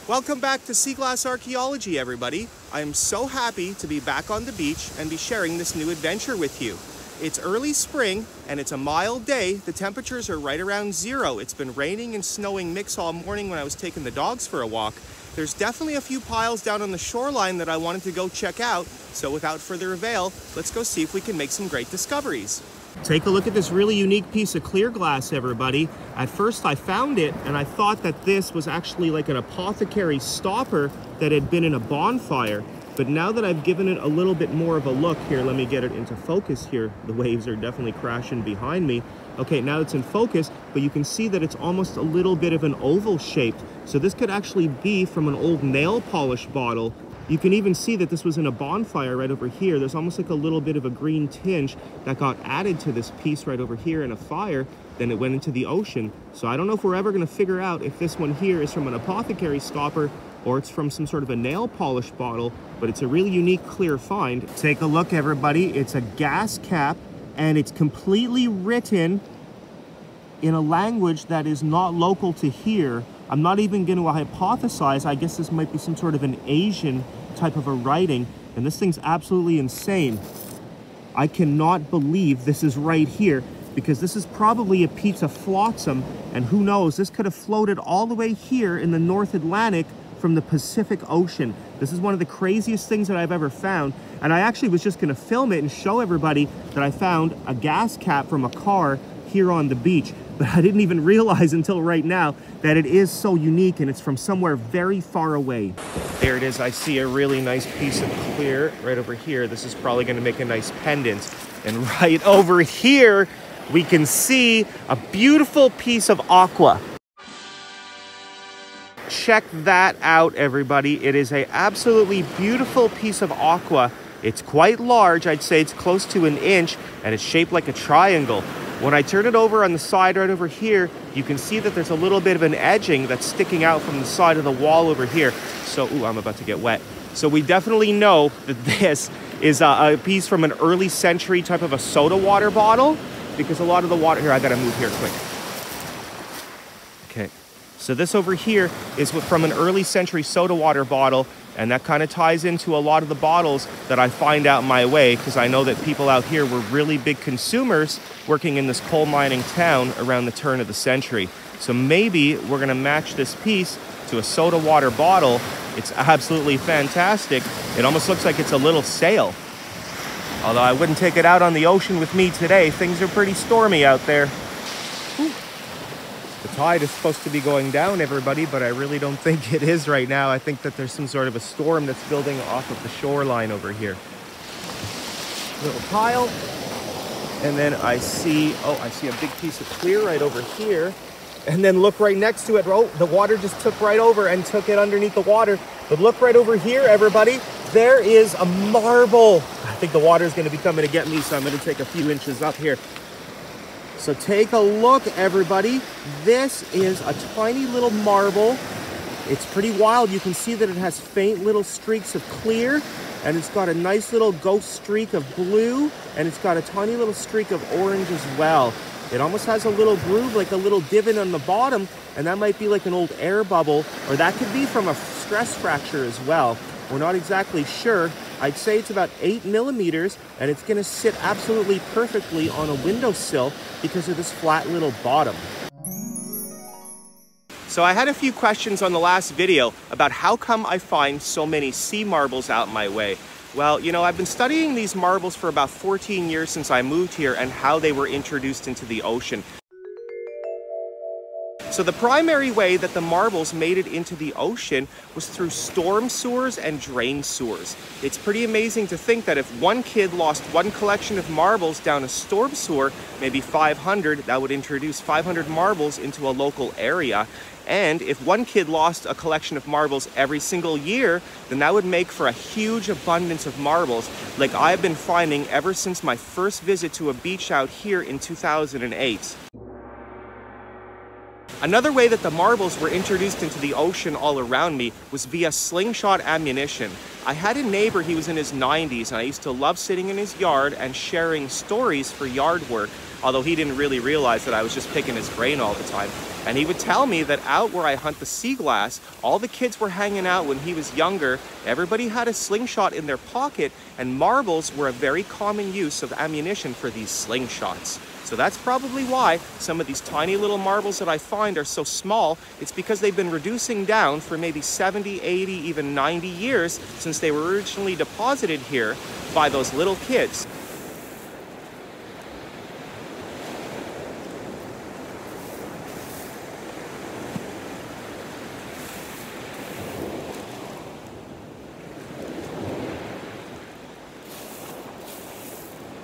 Welcome back to Sea Glass Archaeology, everybody. I am so happy to be back on the beach and be sharing this new adventure with you. It's early spring and it's a mild day. The temperatures are right around 0. It's been raining and snowing mix all morning when I was taking the dogs for a walk. There's definitely a few piles down on the shoreline that I wanted to go check out. So without further ado, let's go see if we can make some great discoveries. Take a look at this really unique piece of clear glass, everybody. At first I found it and I thought that this was actually like an apothecary stopper that had been in a bonfire. But now that I've given it a little bit more of a look here, let me get it into focus here. The waves are definitely crashing behind me. Okay, now it's in focus, but you can see that it's almost a little bit of an oval shaped. So this could actually be from an old nail polish bottle. You can even see that this was in a bonfire right over here. There's almost like a little bit of a green tinge that got added to this piece right over here in a fire. Then it went into the ocean. So I don't know if we're ever going to figure out if this one here is from an apothecary stopper or it's from some sort of a nail polish bottle, but it's a really unique clear find. Take a look, everybody. It's a gas cap and it's completely written in a language that is not local to here. I'm not even going to hypothesize. I guess this might be some sort of an Asian type of a writing, and this thing's absolutely insane. I cannot believe this is right here, because this is probably a piece of flotsam, and who knows, this could have floated all the way here in the North Atlantic from the Pacific Ocean. This is one of the craziest things that I've ever found, and I actually was just going to film it and show everybody that I found a gas cap from a car here on the beach. But I didn't even realize until right now that it is so unique and it's from somewhere very far away. There it is. I see a really nice piece of clear right over here. This is probably going to make a nice pendant. And right over here, we can see a beautiful piece of aqua. Check that out, everybody. It is an absolutely beautiful piece of aqua. It's quite large. I'd say it's close to an inch, and it's shaped like a triangle. When I turn it over on the side right over here, you can see that there's a little bit of an edging that's sticking out from the side of the wall over here. So, ooh, I'm about to get wet. So we definitely know that this is a piece from an early century type of a soda water bottle, because a lot of the water, here, I gotta move here quick. Okay, so this over here is from an early century soda water bottle, and that kind of ties into a lot of the bottles that I find out my way, because I know that people out here were really big consumers working in this coal mining town around the turn of the century. So maybe we're gonna match this piece to a soda water bottle. It's absolutely fantastic. It almost looks like it's a little sail. Although I wouldn't take it out on the ocean with me today. Things are pretty stormy out there. Ooh. The tide is supposed to be going down, everybody, but I really don't think it is right now. I think that there's some sort of a storm that's building off of the shoreline over here. Little pile. And then I see a big piece of clear right over here. And then look right next to it. Oh, the water just took right over and took it underneath the water. But look right over here, everybody. There is a marble. I think the water is going to be coming to get me, so I'm going to take a few inches up here. So take a look, everybody. This is a tiny little marble. It's pretty wild. You can see that it has faint little streaks of clear, and it's got a nice little ghost streak of blue, and it's got a tiny little streak of orange as well. It almost has a little groove, like a little divot on the bottom, and that might be like an old air bubble, or that could be from a stress fracture as well. We're not exactly sure. I'd say it's about 8 millimeters, and it's gonna sit absolutely perfectly on a windowsill because of this flat little bottom. So I had a few questions on the last video about how come I find so many sea marbles out my way. Well, you know, I've been studying these marbles for about 14 years since I moved here and how they were introduced into the ocean. So the primary way that the marbles made it into the ocean was through storm sewers and drain sewers. It's pretty amazing to think that if one kid lost one collection of marbles down a storm sewer, maybe 500, that would introduce 500 marbles into a local area. And if one kid lost a collection of marbles every single year, then that would make for a huge abundance of marbles, like I've been finding ever since my first visit to a beach out here in 2008. Another way that the marbles were introduced into the ocean all around me was via slingshot ammunition. I had a neighbor, he was in his 90s, and I used to love sitting in his yard and sharing stories for yard work. although he didn't really realize that I was just picking his brain all the time. And he would tell me that out where I hunt the sea glass, all the kids were hanging out when he was younger. Everybody had a slingshot in their pocket, and marbles were a very common use of ammunition for these slingshots. So that's probably why some of these tiny little marbles that I find are so small. It's because they've been reducing down for maybe 70, 80, even 90 years since they were originally deposited here by those little kids.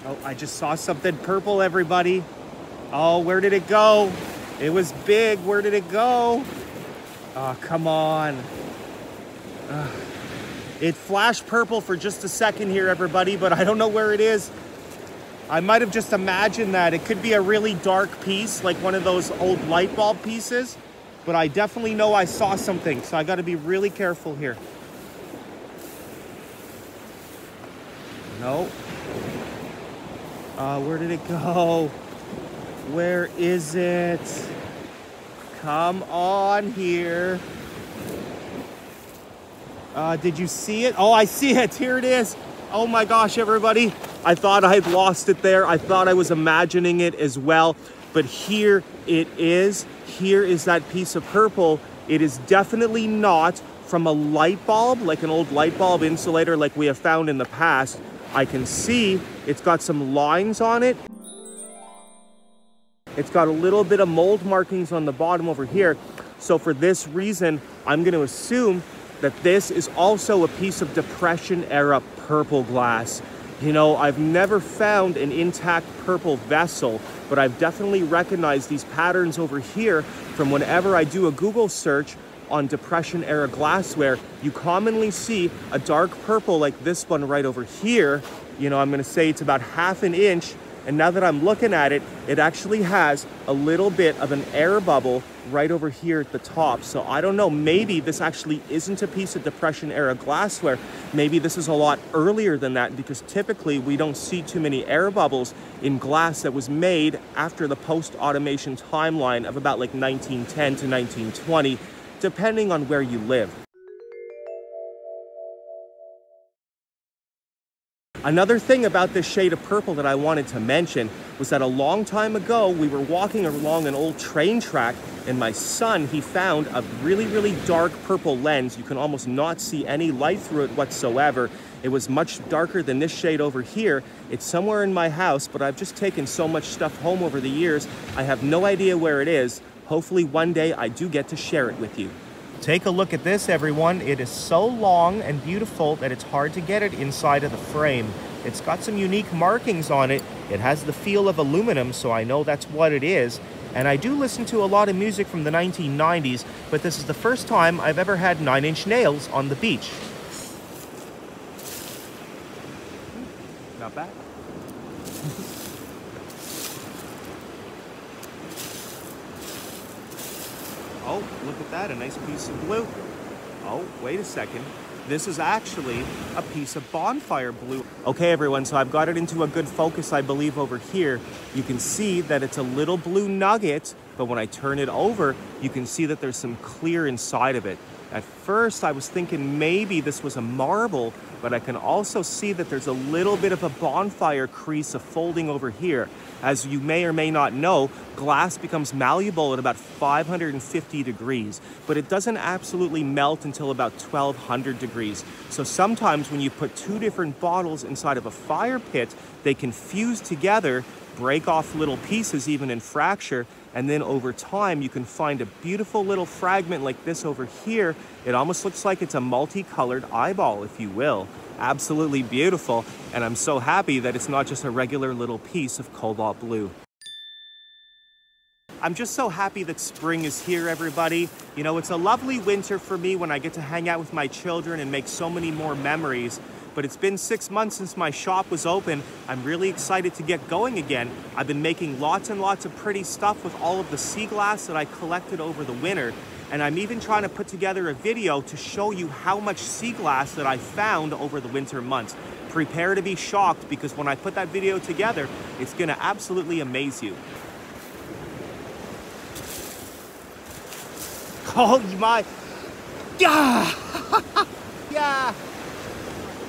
Oh, I just saw something purple, everybody. Oh, where did it go? It was big. Where did it go? Oh, come on. It flashed purple for just a second here, everybody, but I don't know where it is. I might have just imagined that. It could be a really dark piece, like one of those old light bulb pieces, but I definitely know I saw something, so I got to be really careful here. No. Where did it go? Where is it? Come on here. Did you see it? Oh, I see it. Here it is. Oh my gosh, everybody. I thought I had lost it there. I thought I was imagining it as well. But here it is. Here is that piece of purple. It is definitely not from a light bulb, like an old light bulb insulator like we have found in the past. I can see it's got some lines on it. It's got a little bit of mold markings on the bottom over here. So for this reason, I'm going to assume that this is also a piece of Depression era purple glass. You know, I've never found an intact purple vessel, but I've definitely recognized these patterns over here from whenever I do a Google search on Depression era glassware. You commonly see a dark purple like this one right over here. You know, I'm going to say it's about ½ an inch. And now that I'm looking at it, it actually has a little bit of an air bubble right over here at the top. So I don't know, maybe this actually isn't a piece of Depression era glassware. Maybe this is a lot earlier than that, because typically we don't see too many air bubbles in glass that was made after the post-automation timeline of about like 1910 to 1920, depending on where you live. Another thing about this shade of purple that I wanted to mention was that a long time ago, we were walking along an old train track, and my son, he found a really, really dark purple lens. You can almost not see any light through it whatsoever. It was much darker than this shade over here. It's somewhere in my house, but I've just taken so much stuff home over the years, I have no idea where it is. Hopefully one day I do get to share it with you. Take a look at this, everyone. It is so long and beautiful that it's hard to get it inside of the frame. It's got some unique markings on it. It has the feel of aluminum, so I know that's what it is. And I do listen to a lot of music from the 1990s, but this is the first time I've ever had 9-inch nails on the beach. Not bad. Oh, look at that, a nice piece of blue. Oh, wait a second. This is actually a piece of Bonfire blue. Okay, everyone, so I've got it into a good focus, I believe, over here. You can see that it's a little blue nugget, but when I turn it over, you can see that there's some clear inside of it. At first, I was thinking maybe this was a marble, but I can also see that there's a little bit of a bonfire crease of folding over here. As you may or may not know, glass becomes malleable at about 550 degrees, but it doesn't absolutely melt until about 1200 degrees. So sometimes when you put two different bottles inside of a fire pit, they can fuse together, break off little pieces even in fracture, and then over time you can find a beautiful little fragment like this over here. It almost looks like it's a multicolored eyeball, if you will. Absolutely beautiful, and I'm so happy that it's not just a regular little piece of cobalt blue. I'm just so happy that spring is here, everybody. You know, it's a lovely winter for me when I get to hang out with my children and make so many more memories. But it's been 6 months since my shop was open. I'm really excited to get going again. I've been making lots and lots of pretty stuff with all of the sea glass that I collected over the winter. And I'm even trying to put together a video to show you how much sea glass that I found over the winter months. Prepare to be shocked, because when I put that video together, it's gonna absolutely amaze you. Oh my, yeah, yeah.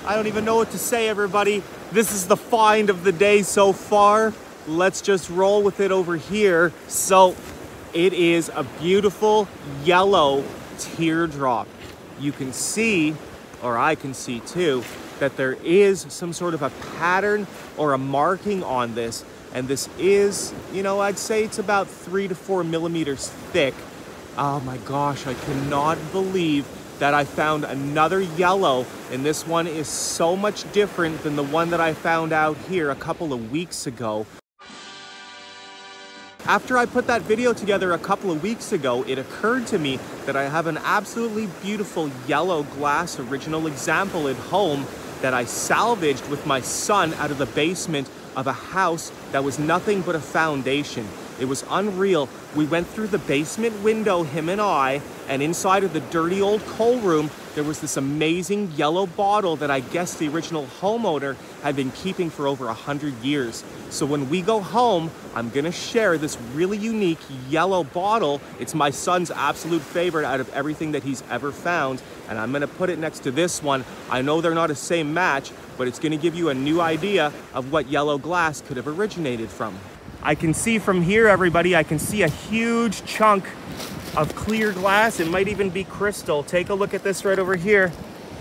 I don't even know what to say, everybody. This is the find of the day so far. Let's just roll with it over here. So it is a beautiful yellow teardrop. You can see, or I can see too, that there is some sort of a pattern or a marking on this. And this is, you know, I'd say it's about 3 to 4 millimeters thick. Oh my gosh, I cannot believe that I found another yellow, and this one is so much different than the one that I found out here a couple of weeks ago. After I put that video together a couple of weeks ago, it occurred to me that I have an absolutely beautiful yellow glass original example at home that I salvaged with my son out of the basement of a house that was nothing but a foundation. It was unreal. We went through the basement window, him and I, and inside of the dirty old coal room, there was this amazing yellow bottle that I guess the original homeowner had been keeping for over 100 years. So when we go home, I'm gonna share this really unique yellow bottle. It's my son's absolute favorite out of everything that he's ever found, and I'm gonna put it next to this one. I know they're not a same match, but it's gonna give you a new idea of what yellow glass could have originated from. I can see from here, everybody, I can see a huge chunk of clear glass. It might even be crystal. Take a look at this right over here.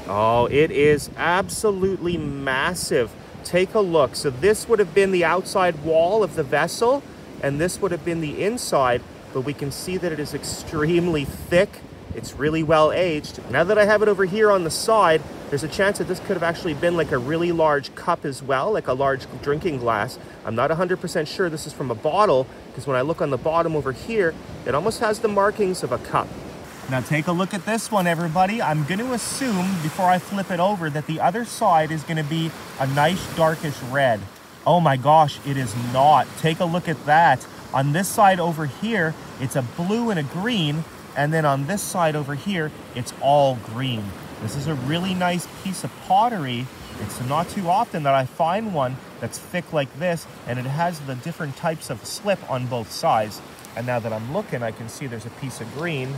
Oh, it is absolutely massive. Take a look. So this would have been the outside wall of the vessel, and this would have been the inside, but we can see that it is extremely thick. It's really well aged. Now that I have it over here on the side, there's a chance that this could have actually been like a really large cup as well, like a large drinking glass. I'm not 100% sure this is from a bottle, because when I look on the bottom over here, it almost has the markings of a cup. Now take a look at this one, everybody. I'm going to assume, before I flip it over, that the other side is going to be a nice darkish red. Oh my gosh, it is not. Take a look at that. On this side over here, it's a blue and a green. And then on this side over here, it's all green. This is a really nice piece of pottery. It's not too often that I find one that's thick like this, and it has the different types of slip on both sides. And now that I'm looking, I can see there's a piece of green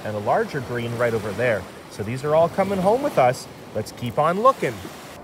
and a larger green right over there. So these are all coming home with us. Let's keep on looking.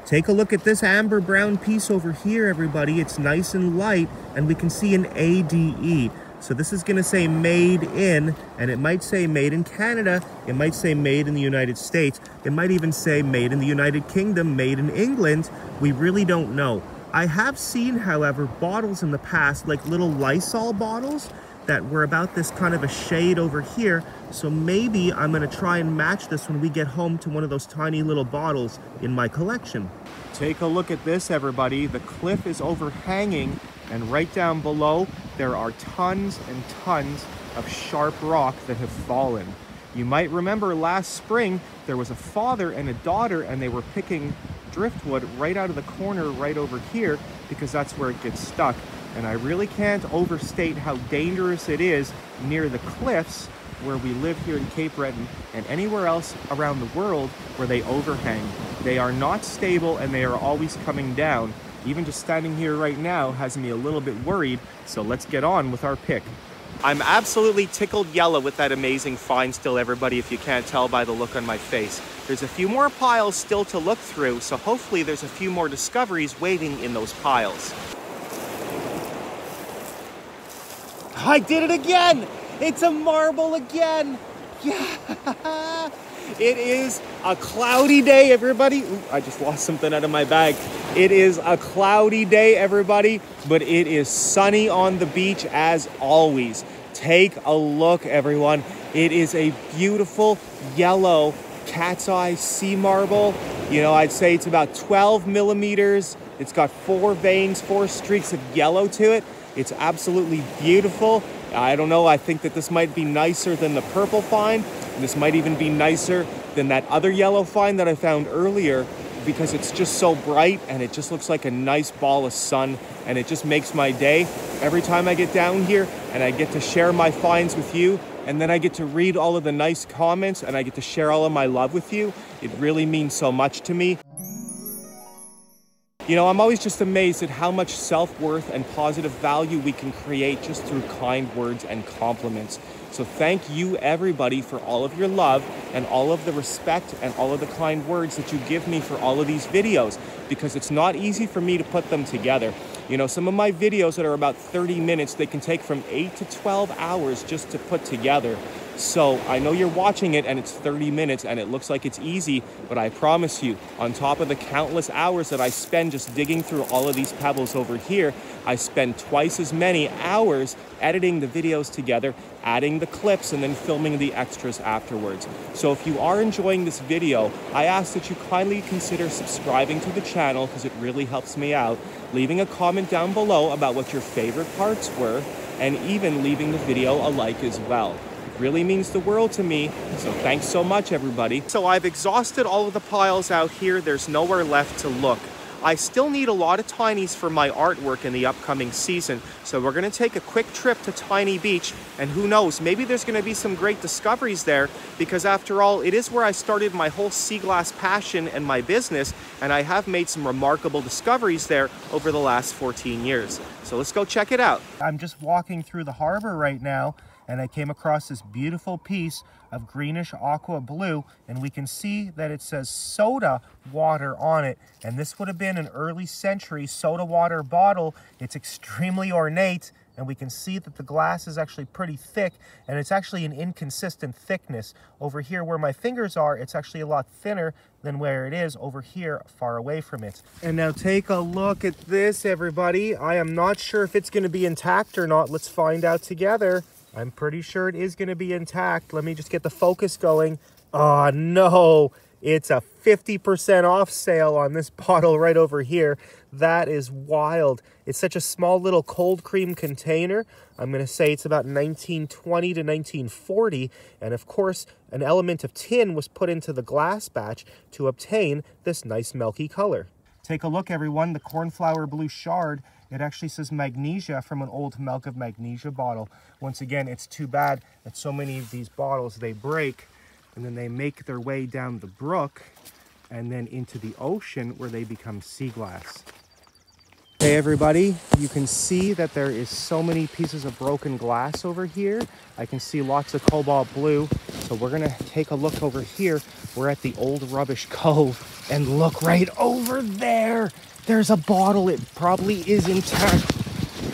Take a look at this amber brown piece over here, everybody. It's nice and light, and we can see an ADE. So this is going to say made in, and it might say made in Canada. It might say made in the United States. It might even say made in the United Kingdom, made in England. We really don't know. I have seen, however, bottles in the past, like little Lysol bottles, that were about this kind of a shade over here. So maybe I'm going to try and match this when we get home to one of those tiny little bottles in my collection. Take a look at this, everybody. The cliff is overhanging, and right down below, there are tons and tons of sharp rock that have fallen. You might remember last spring, there was a father and a daughter, and they were picking driftwood right out of the corner right over here, because that's where it gets stuck. And I really can't overstate how dangerous it is near the cliffs where we live here in Cape Breton and anywhere else around the world where they overhang. They are not stable, and they are always coming down. Even just standing here right now has me a little bit worried, so let's get on with our pick. I'm absolutely tickled yellow with that amazing find still, everybody, if you can't tell by the look on my face. There's a few more piles still to look through, so hopefully there's a few more discoveries waiting in those piles. I did it again! It's a marble again! Yeah! It is a cloudy day, everybody. Ooh, I just lost something out of my bag. It is a cloudy day, everybody, but it is sunny on the beach as always. Take a look, everyone. It is a beautiful yellow cat's eye sea marble. You know, I'd say it's about 12 millimeters. It's got 4 veins, 4 streaks of yellow to it. It's absolutely beautiful. I don't know, I think that this might be nicer than the purple find. This might even be nicer than that other yellow find that I found earlier, because it's just so bright and it just looks like a nice ball of sun, and it just makes my day. Every time I get down here and I get to share my finds with you, and then I get to read all of the nice comments, and I get to share all of my love with you, it really means so much to me. You know, I'm always just amazed at how much self-worth and positive value we can create just through kind words and compliments. So thank you, everybody, for all of your love and all of the respect and all of the kind words that you give me for all of these videos, because it's not easy for me to put them together. You know, some of my videos that are about 30 minutes, they can take from 8 to 12 hours just to put together. So I know you're watching it and it's 30 minutes and it looks like it's easy, but I promise you, on top of the countless hours that I spend just digging through all of these pebbles over here, I spend twice as many hours editing the videos together, adding the clips, and then filming the extras afterwards. So if you are enjoying this video, I ask that you kindly consider subscribing to the channel, because it really helps me out, leaving a comment down below about what your favorite parts were, and even leaving the video a like as well. Really means the world to me, so thanks so much, everybody. So I've exhausted all of the piles out here. There's nowhere left to look. I still need a lot of tinies for my artwork in the upcoming season, so we're going to take a quick trip to Tiny Beach, and who knows, maybe there's going to be some great discoveries there, because after all, it is where I started my whole sea glass passion and my business, and I have made some remarkable discoveries there over the last 14 years. So let's go check it out. I'm just walking through the harbor right now, and I came across this beautiful piece of greenish aqua blue, and we can see that it says soda water on it, and this would have been an early century soda water bottle. It's extremely ornate, and we can see that the glass is actually pretty thick, and it's actually an inconsistent thickness. Over here where my fingers are, it's actually a lot thinner than where it is over here far away from it. And now take a look at this, everybody. I am not sure if it's going to be intact or not. Let's find out together. I'm pretty sure it is going to be intact. Let me just get the focus going. Oh no, it's a 50% off sale on this bottle right over here. That is wild. It's such a small little cold cream container. I'm going to say it's about 1920 to 1940. And of course, an element of tin was put into the glass batch to obtain this nice milky color. Take a look, everyone. The cornflower blue shard, it actually says magnesia from an old milk of magnesia bottle. Once again, it's too bad that so many of these bottles, they break and then they make their way down the brook and then into the ocean where they become sea glass. Hey everybody, you can see that there is so many pieces of broken glass over here. I can see lots of cobalt blue. So we're gonna take a look over here. We're at the old rubbish cove, and look right over there. There's a bottle. It probably is intact.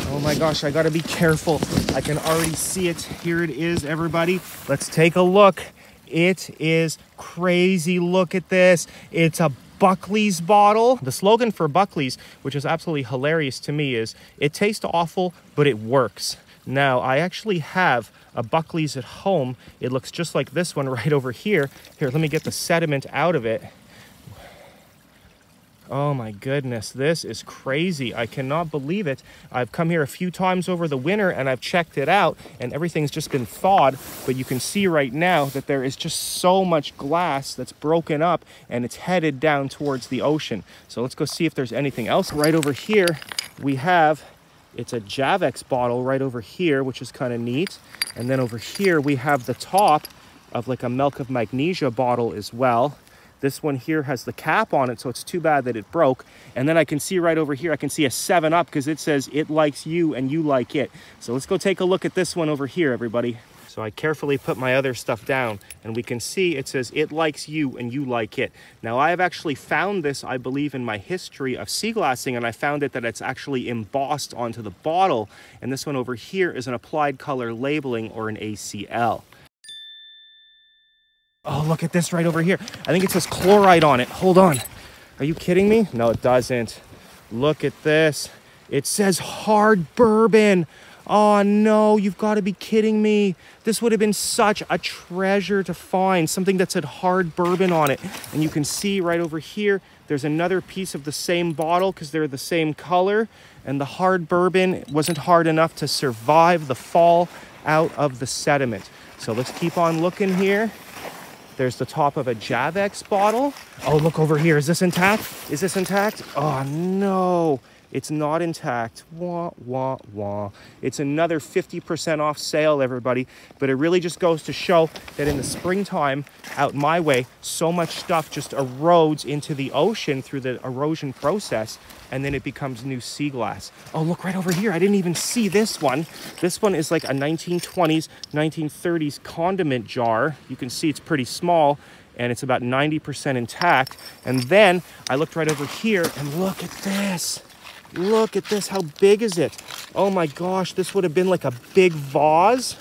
Oh my gosh, I gotta be careful. I can already see it. Here it is, everybody. Let's take a look. It is crazy. Look at this. It's a Buckley's bottle. The slogan for Buckley's, which is absolutely hilarious to me, is it tastes awful, but it works. Now, I actually have a Buckley's at home. It looks just like this one right over here. Here, let me get the sediment out of it. Oh my goodness, this is crazy. I cannot believe it. I've come here a few times over the winter and I've checked it out and everything's just been thawed, but you can see right now that there is just so much glass that's broken up and it's headed down towards the ocean. So let's go see if there's anything else. Right over here, we have, it's a Javex bottle right over here, which is kind of neat. And then over here, we have the top of like a milk of magnesia bottle as well. This one here has the cap on it, so it's too bad that it broke. And then I can see right over here, I can see a 7-Up because it says it likes you and you like it. So let's go take a look at this one over here, everybody. So I carefully put my other stuff down and we can see it says it likes you and you like it. Now I have actually found this, I believe, in my history of sea glassing, and I found it that it's actually embossed onto the bottle. And this one over here is an applied color labeling, or an ACL. Oh, look at this right over here. I think it says chloride on it. Hold on. Are you kidding me? No, it doesn't. Look at this. It says hard bourbon. Oh no, you've got to be kidding me. This would have been such a treasure to find, something that said hard bourbon on it. And you can see right over here, there's another piece of the same bottle because they're the same color. And the hard bourbon wasn't hard enough to survive the fall out of the sediment. So let's keep on looking here. There's the top of a Javex bottle. Oh, look over here. Is this intact? Is this intact? Oh, no. It's not intact. Wah, wah, wah. It's another 50% off sale, everybody. But it really just goes to show that in the springtime, out my way, so much stuff just erodes into the ocean through the erosion process, and then it becomes new sea glass. Oh, look right over here. I didn't even see this one. This one is like a 1920s, 1930s condiment jar. You can see it's pretty small, and it's about 90% intact. And then I looked right over here, and look at this. Look at this. How big is it? Oh my gosh, this would have been like a big vase.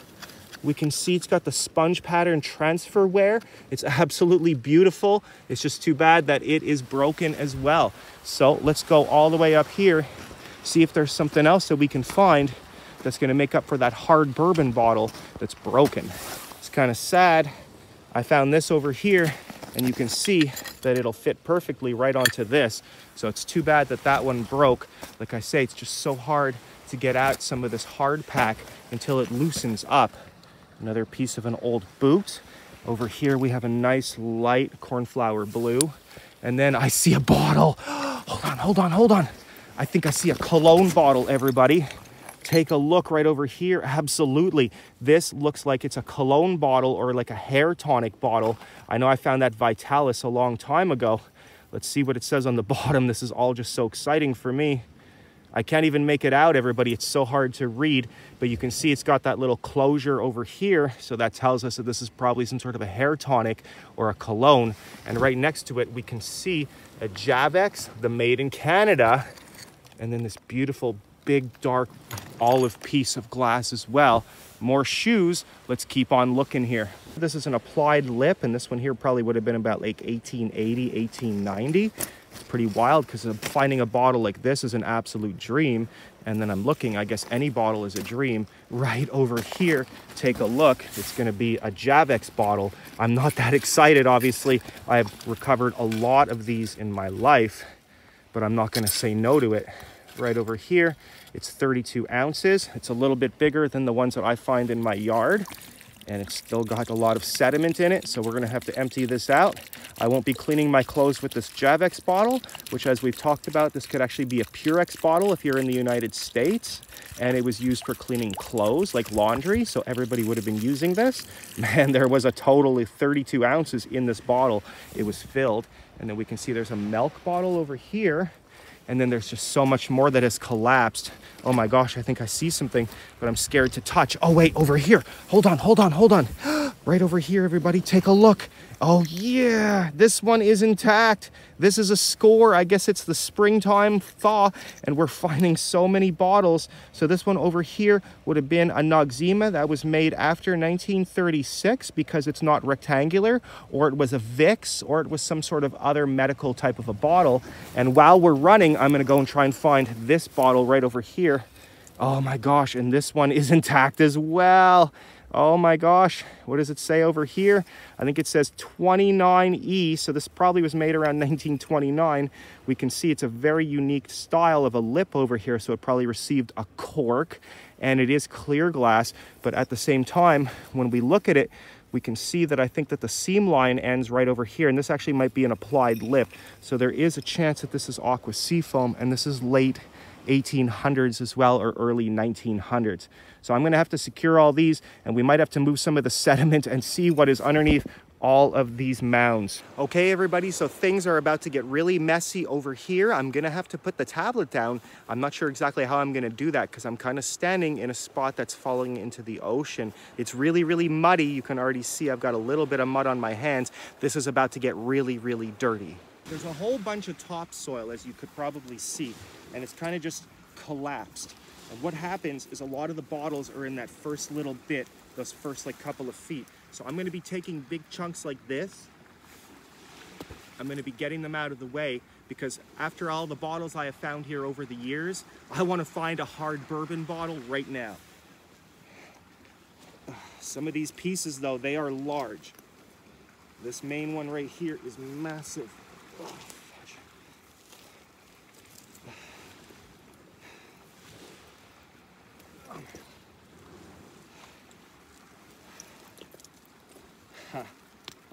We can see it's got the sponge pattern transfer wear. It's absolutely beautiful. It's just too bad that it is broken as well. So let's go all the way up here, see if there's something else that we can find that's gonna make up for that hard bourbon bottle that's broken. It's kind of sad. I found this over here, and you can see that it'll fit perfectly right onto this. So it's too bad that that one broke. Like I say, it's just so hard to get out some of this hard pack until it loosens up. Another piece of an old boot. Over here we have a nice light cornflower blue. And then I see a bottle. Hold on. I think I see a cologne bottle, everybody. Take a look right over here. Absolutely. This looks like it's a cologne bottle or like a hair tonic bottle. I know I found that Vitalis a long time ago. Let's see what it says on the bottom. This is all just so exciting for me. I can't even make it out, everybody. It's so hard to read, but you can see it's got that little closure over here. So that tells us that this is probably some sort of a hair tonic or a cologne. And right next to it, we can see a Javex, the made in Canada. And then this beautiful big dark olive piece of glass as well. More shoes. Let's keep on looking here. This is an applied lip, and this one here probably would have been about like 1880, 1890. It's pretty wild because finding a bottle like this is an absolute dream. And then I'm looking, I guess any bottle is a dream. Right over here, take a look. It's going to be a Javex bottle. I'm not that excited, obviously. I've recovered a lot of these in my life, but I'm not going to say no to it. Right over here, it's 32 ounces. It's a little bit bigger than the ones that I find in my yard, and it's still got a lot of sediment in it, so we're gonna have to empty this out. I won't be cleaning my clothes with this Javex bottle, which, as we've talked about, this could actually be a Purex bottle if you're in the United States, and it was used for cleaning clothes like laundry, so everybody would have been using this. Man, there was a total of 32 ounces in this bottle. It was filled. And then we can see there's a milk bottle over here. And then there's just so much more that has collapsed. Oh my gosh, I think I see something, but I'm scared to touch. Oh wait, over here. Hold on. Right over here, everybody, take a look. Oh yeah, this one is intact. This is a score. I guess it's the springtime thaw, and we're finding so many bottles. So this one over here would have been a Noxzema that was made after 1936 because it's not rectangular, or it was a Vicks, or it was some sort of other medical type of a bottle. And while we're running, I'm gonna go and try and find this bottle right over here. Oh my gosh, and this one is intact as well. Oh my gosh, what does it say over here? I think it says 29E, so this probably was made around 1929. We can see it's a very unique style of a lip over here, so it probably received a cork, and it is clear glass, but at the same time, when we look at it, we can see that I think that the seam line ends right over here, and this actually might be an applied lip, so there is a chance that this is aqua seafoam, and this is late 1800s as well, or early 1900s. So I'm going to have to secure all these, and we might have to move some of the sediment and see what is underneath all of these mounds. Okay, everybody, so things are about to get really messy over here. I'm going to have to put the tablet down. I'm not sure exactly how I'm going to do that because I'm kind of standing in a spot that's falling into the ocean. It's really, really muddy. You can already see I've got a little bit of mud on my hands. This is about to get really, really dirty. There's a whole bunch of topsoil, as you could probably see, and it's kind of just collapsed. And what happens is a lot of the bottles are in that first little bit, those first like couple of feet. So I'm going to be taking big chunks like this. I'm going to be getting them out of the way because after all the bottles I have found here over the years, I want to find a hard bourbon bottle right now. Some of these pieces though, they are large. This main one right here is massive. Oh, fudge.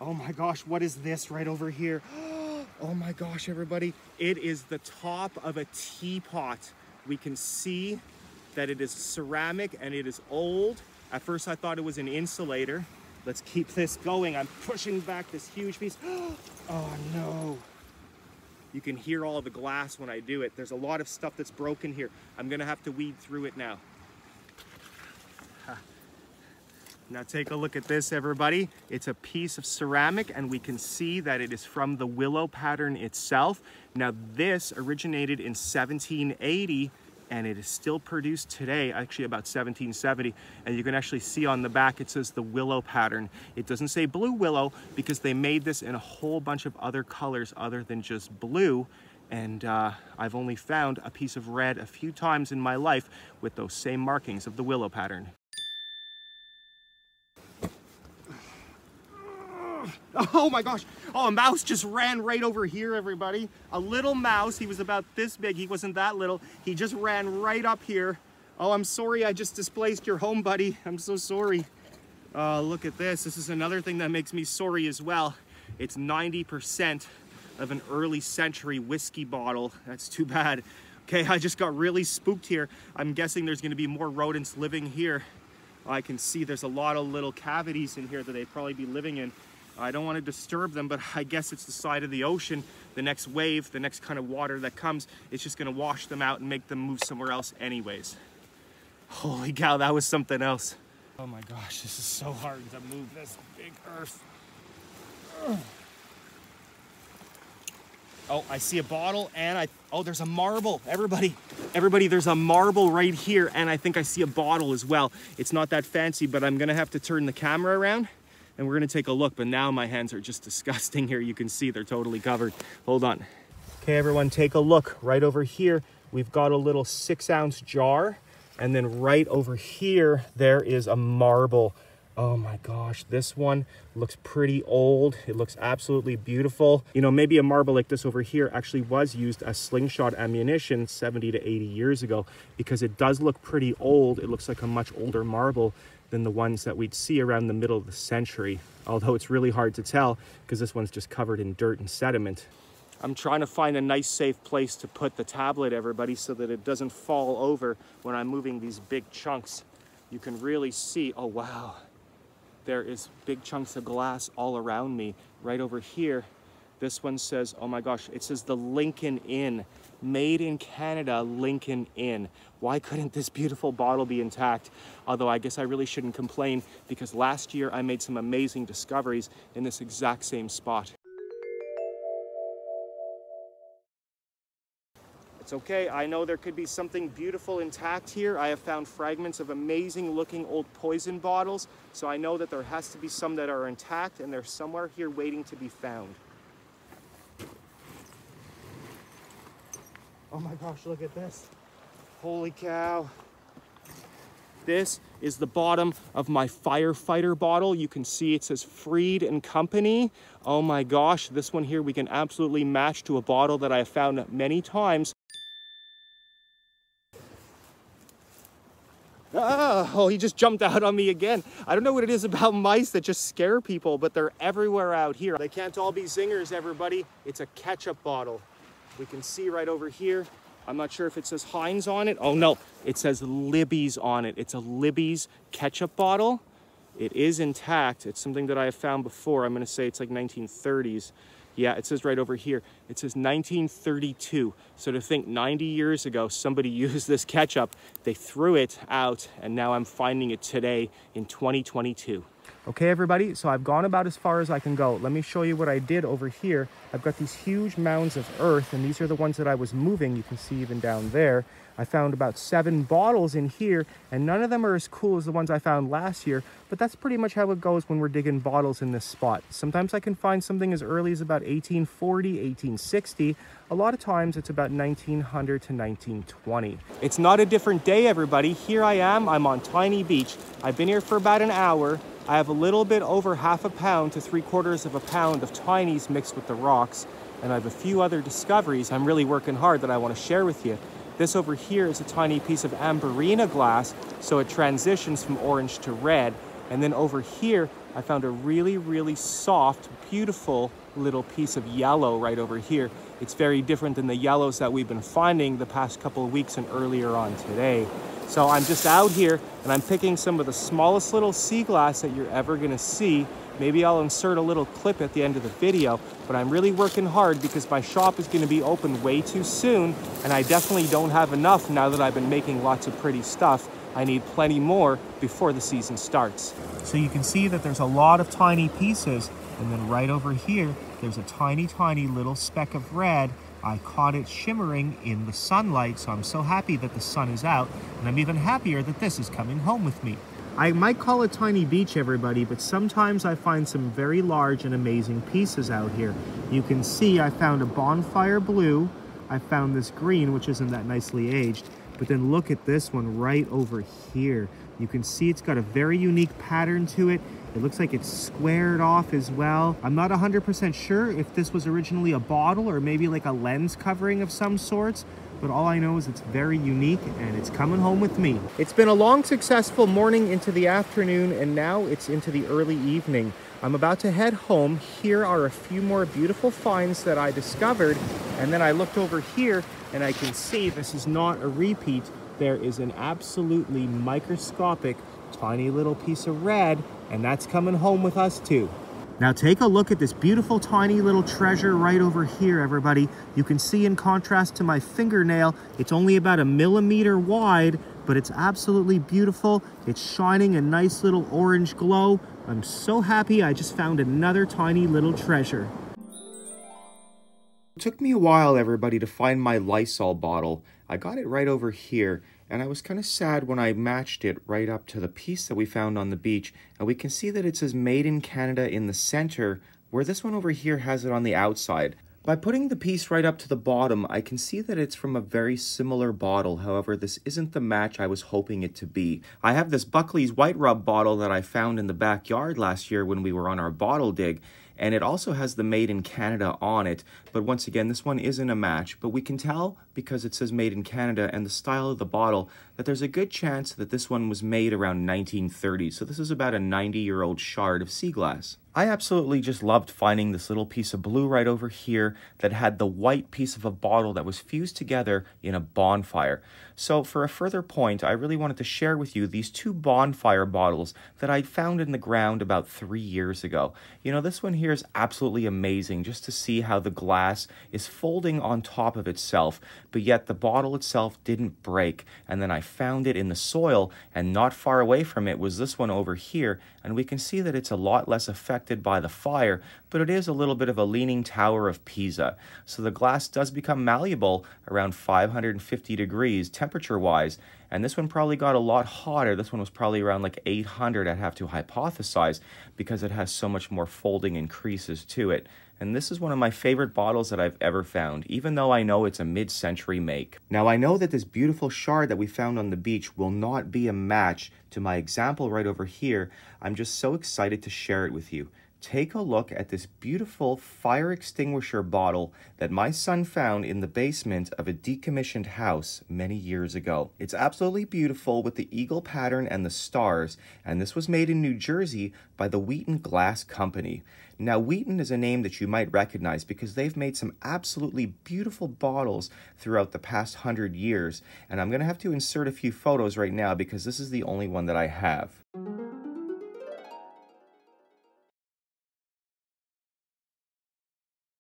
Oh my gosh, what is this right over here? Oh my gosh, everybody. It is the top of a teapot. We can see that it is ceramic and it is old. At first I thought it was an insulator. Let's keep this going. I'm pushing back this huge piece. Oh no. You can hear all the glass when I do it. There's a lot of stuff that's broken here. I'm gonna have to weed through it now. Now take a look at this, everybody. It's a piece of ceramic and we can see that it is from the willow pattern itself. Now this originated in 1780 and it is still produced today, actually about 1770. And you can actually see on the back, it says the willow pattern. It doesn't say blue willow because they made this in a whole bunch of other colors other than just blue. And I've only found a piece of red a few times in my life with those same markings of the willow pattern. Oh my gosh. Oh, a mouse just ran right over here, everybody. A little mouse. He was about this big. He wasn't that little. He just ran right up here. Oh, I'm sorry. I just displaced your home, buddy. I'm so sorry. Look at this. This is another thing that makes me sorry as well. It's 90% of an early century whiskey bottle. That's too bad. Okay, I just got really spooked here. I'm guessing there's going to be more rodents living here. I can see there's a lot of little cavities in here that they'd probably be living in. I don't want to disturb them, but I guess it's the side of the ocean. The next wave, the next kind of water that comes, it's just going to wash them out and make them move somewhere else anyways. Holy cow, that was something else. Oh my gosh, this is so hard to move this big earth. Ugh. Oh, I see a bottle and oh, there's a marble. Everybody, there's a marble right here. And I think I see a bottle as well. It's not that fancy, but I'm going to have to turn the camera around. And we're gonna take a look, but now my hands are just disgusting here. You can see they're totally covered. Hold on. Okay, everyone, take a look. Right over here, we've got a little 6-ounce jar. And then right over here, there is a marble. Oh my gosh, this one looks pretty old. It looks absolutely beautiful. You know, maybe a marble like this over here actually was used as slingshot ammunition 70 to 80 years ago because it does look pretty old. It looks like a much older marble than the ones that we'd see around the middle of the century. Although it's really hard to tell because this one's just covered in dirt and sediment. I'm trying to find a nice safe place to put the tablet, everybody, so that it doesn't fall over when I'm moving these big chunks. You can really see, oh wow, there is big chunks of glass all around me. Right over here, this one says, oh my gosh, it says the Lincoln Inn. Made in Canada, Lincoln Inn. Why couldn't this beautiful bottle be intact? Although I guess I really shouldn't complain because last year I made some amazing discoveries in this exact same spot. It's okay, I know there could be something beautiful intact here. I have found fragments of amazing looking old poison bottles, so I know that there has to be some that are intact and they're somewhere here waiting to be found. Oh my gosh, look at this. Holy cow. This is the bottom of my firefighter bottle. You can see it says Freed and Company. Oh my gosh, this one here we can absolutely match to a bottle that I have found many times. Oh, he just jumped out on me again. I don't know what it is about mice that just scare people, but they're everywhere out here. They can't all be zingers, everybody. It's a ketchup bottle. We can see right over here. I'm not sure if it says Heinz on it. Oh no, it says Libby's on it. It's a Libby's ketchup bottle. It is intact. It's something that I have found before. I'm gonna say it's like 1930s. Yeah, it says right over here. It says 1932. So to think 90 years ago, somebody used this ketchup, they threw it out, and now I'm finding it today in 2022. Okay, everybody, so I've gone about as far as I can go. Let me show you what I did over here. I've got these huge mounds of earth, and these are the ones that I was moving. You can see even down there. I found about 7 bottles in here, and none of them are as cool as the ones I found last year, but that's pretty much how it goes when we're digging bottles in this spot. Sometimes I can find something as early as about 1840, 1860. A lot of times it's about 1900 to 1920. It's not a different day, everybody. Here I am, I'm on Tiny Beach. I've been here for about an hour. I have a little bit over half a pound to 3/4 of a pound of tinies mixed with the rocks, and I have a few other discoveries I'm really working hard that I want to share with you. This over here is a tiny piece of amberina glass, so it transitions from orange to red. And then over here, I found a really, really soft, beautiful little piece of yellow right over here. It's very different than the yellows that we've been finding the past couple of weeks and earlier on today. So I'm just out here and I'm picking some of the smallest little sea glass that you're ever gonna see. Maybe I'll insert a little clip at the end of the video, but I'm really working hard because my shop is gonna be open way too soon, and I definitely don't have enough now that I've been making lots of pretty stuff. I need plenty more before the season starts. So you can see that there's a lot of tiny pieces, and then right over here, there's a tiny, tiny little speck of red. I caught it shimmering in the sunlight, so I'm so happy that the sun is out, and I'm even happier that this is coming home with me. I might call it Tiny Beach, everybody, but sometimes I find some very large and amazing pieces out here. You can see I found a Bonfire Blue. I found this green, which isn't that nicely aged. But then look at this one right over here. You can see it's got a very unique pattern to it. It looks like it's squared off as well. I'm not 100% sure if this was originally a bottle or maybe like a lens covering of some sorts, but all I know is it's very unique and it's coming home with me. It's been a long, successful morning into the afternoon, and now it's into the early evening. I'm about to head home. Here are a few more beautiful finds that I discovered, and then I looked over here and I can see this is not a repeat. There is an absolutely microscopic tiny little piece of red, and that's coming home with us too. Now take a look at this beautiful tiny little treasure right over here, everybody. You can see in contrast to my fingernail, it's only about 1 millimeter wide, but it's absolutely beautiful. It's shining a nice little orange glow. I'm so happy I just found another tiny little treasure. It took me a while, everybody, to find my Lysol bottle. I got it right over here, and I was kind of sad when I matched it right up to the piece that we found on the beach. And we can see that it says Made in Canada in the center, where this one over here has it on the outside. By putting the piece right up to the bottom, I can see that it's from a very similar bottle. However, this isn't the match I was hoping it to be. I have this Buckley's White Rub bottle that I found in the backyard last year when we were on our bottle dig, and it also has the Made in Canada on it. But once again, this one isn't a match, but we can tell because it says Made in Canada and the style of the bottle that there's a good chance that this one was made around 1930. So this is about a 90-year-old shard of sea glass. I absolutely just loved finding this little piece of blue right over here that had the white piece of a bottle that was fused together in a bonfire. So for a further point, I really wanted to share with you these 2 bonfire bottles that I found in the ground about 3 years ago. You know, this one here is absolutely amazing just to see how the glass is folding on top of itself, but yet the bottle itself didn't break. And then I found it in the soil, and not far away from it was this one over here, and we can see that it's a lot less affected by the fire, but it is a little bit of a leaning tower of Pisa. So the glass does become malleable around 550 degrees temperature-wise, and this one probably got a lot hotter. This one was probably around like 800, I'd have to hypothesize, because it has so much more folding and creases to it. And this is one of my favorite bottles that I've ever found, even though I know it's a mid-century make. Now I know that this beautiful shard that we found on the beach will not be a match to my example right over here. I'm just so excited to share it with you. Take a look at this beautiful fire extinguisher bottle that my son found in the basement of a decommissioned house many years ago. It's absolutely beautiful with the eagle pattern and the stars, and this was made in New Jersey by the Wheaton Glass Company. Now, Wheaton is a name that you might recognize because they've made some absolutely beautiful bottles throughout the past 100 years, and I'm going to have to insert a few photos right now because this is the only one that I have.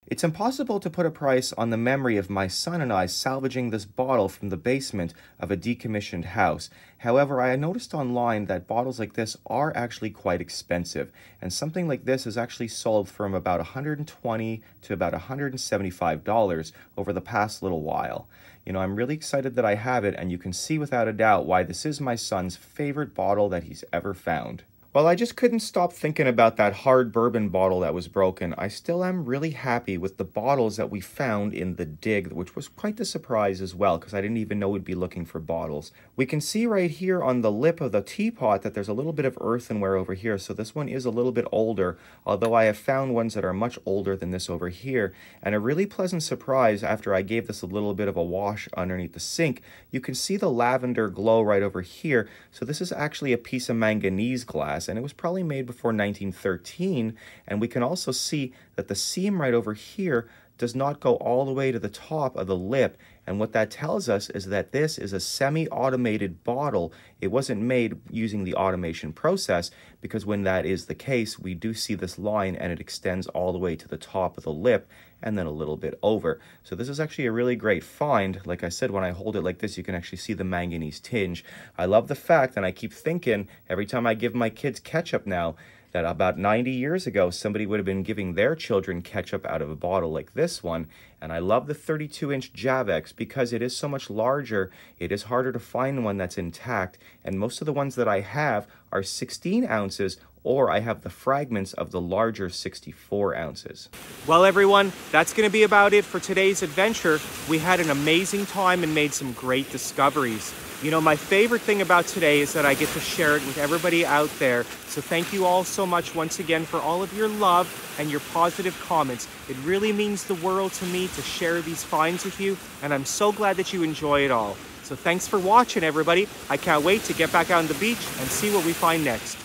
It's impossible to put a price on the memory of my son and I salvaging this bottle from the basement of a decommissioned house. However, I noticed online that bottles like this are actually quite expensive, and something like this is actually sold from about $120 to about $175 over the past little while. You know, I'm really excited that I have it, and you can see without a doubt why this is my son's favorite bottle that he's ever found. Well, I just couldn't stop thinking about that hard bourbon bottle that was broken. I still am really happy with the bottles that we found in the dig, which was quite the surprise as well, because I didn't even know we'd be looking for bottles. We can see right here on the lip of the teapot that there's a little bit of earthenware over here, so this one is a little bit older, although I have found ones that are much older than this over here. And a really pleasant surprise after I gave this a little bit of a wash underneath the sink, you can see the lavender glow right over here. So this is actually a piece of manganese glass. process, and it was probably made before 1913. And we can also see that the seam right over here does not go all the way to the top of the lip. And what that tells us is that this is a semi-automated bottle. It wasn't made using the automation process, because when that is the case, we do see this line and it extends all the way to the top of the lip and then a little bit over. So this is actually a really great find. Like I said, when I hold it like this, you can actually see the manganese tinge. I love the fact, and I keep thinking every time I give my kids ketchup now, that about 90 years ago, somebody would have been giving their children ketchup out of a bottle like this one. And I love the 32-inch Javex because it is so much larger. It is harder to find one that's intact. And most of the ones that I have are 16 ounces, or I have the fragments of the larger 64 ounces. Well, everyone, that's going to be about it for today's adventure. We had an amazing time and made some great discoveries. You know, my favorite thing about today is that I get to share it with everybody out there. So thank you all so much once again for all of your love and your positive comments. It really means the world to me to share these finds with you, and I'm so glad that you enjoy it all. So thanks for watching, everybody. I can't wait to get back out on the beach and see what we find next.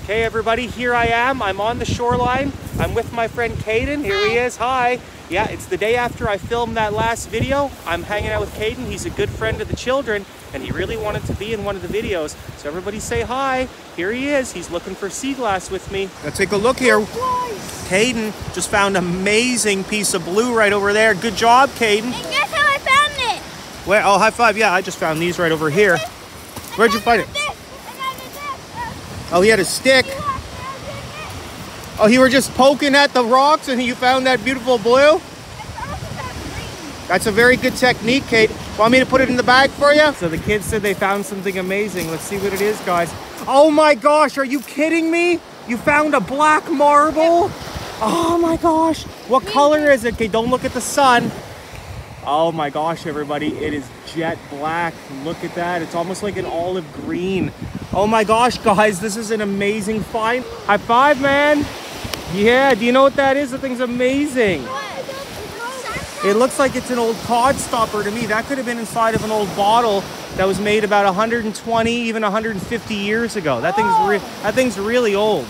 Okay, everybody, here I am. I'm on the shoreline. I'm with my friend Caden. Here he is. Hi. Yeah, it's the day after I filmed that last video. I'm hanging out with Caden. He's a good friend of the children, and he really wanted to be in one of the videos. So everybody say hi. Here he is. He's looking for sea glass with me. Let's take a look here. Caden just found an amazing piece of blue right over there. Good job, Caden. And guess how I found it? Where? Oh, high five. Yeah, I just found these right over here. Where'd you find it? Oh, he had a stick. Oh, you were just poking at the rocks and you found that beautiful blue? That's a very good technique, Kate. Want me to put it in the bag for you? So the kids said they found something amazing. Let's see what it is, guys. Oh my gosh, are you kidding me? You found a black marble? Oh my gosh. What color is it? Okay, don't look at the sun. Oh my gosh, everybody, it is jet black. Look at that. It's almost like an olive green. Oh my gosh, guys, this is an amazing find. High five, man. Yeah, do you know what that is? The thing's amazing. It looks like it's an old cod stopper to me. That could have been inside of an old bottle that was made about 120, even 150 years ago. That thing's really old.